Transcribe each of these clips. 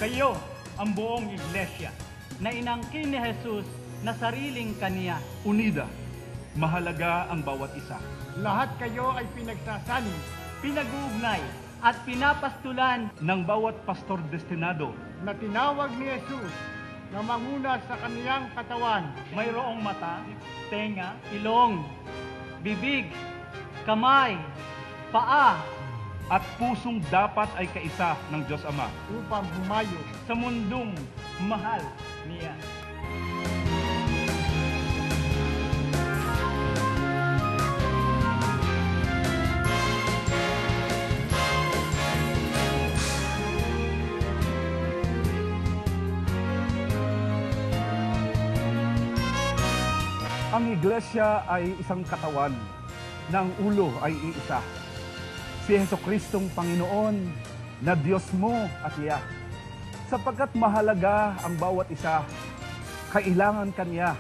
Kayo ang buong iglesia na inangkin ni Jesus na sariling kaniya. Unida, mahalaga ang bawat isa. Lahat kayo ay pinagsasaling, Pinag-uugnay at pinapastulan Ng bawat pastor destinado, na tinawag ni Jesus na manguna sa kaniyang katawan. mayroong mata, tenga, ilong, bibig, kamay, paa, at pusong dapat ay kaisa ng Diyos Ama. Upang humayo sa mundong mahal niya. Ang iglesia ay isang katawan, na ang ulo ay iisa. Si Jesucristong Panginoon na Diyos mo at iya. Sapagkat mahalaga ang bawat isa, kailangan kanya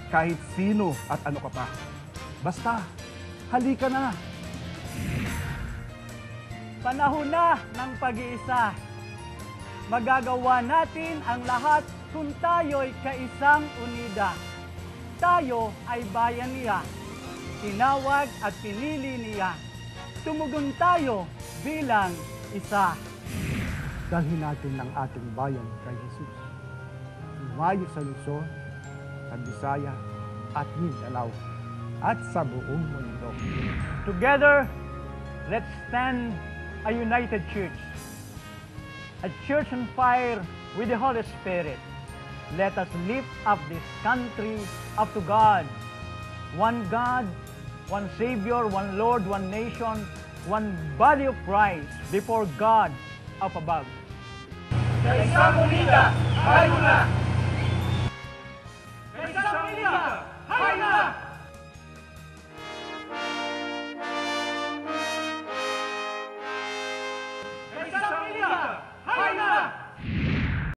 kahit sino at ano ka pa. Basta, halika na. Panahon na ng pag-iisa. Magagawa natin ang lahat kung tayo'y kaisang unida. Tayo ay bayan niya. Tinawag at pinili niya. Tumugon tayo bilang isa. dalhin natin ang ating bayan kay Jesus. Lumayo sa Luzon, sa Bisaya at Mindanao at sa buong mundo. Together, let's stand a united church. A church on fire with the Holy Spirit. Let us lift up this country up to God. One God, one Savior, one Lord, one nation, one body of Christ before God up above. Sa isang unida, tayo na!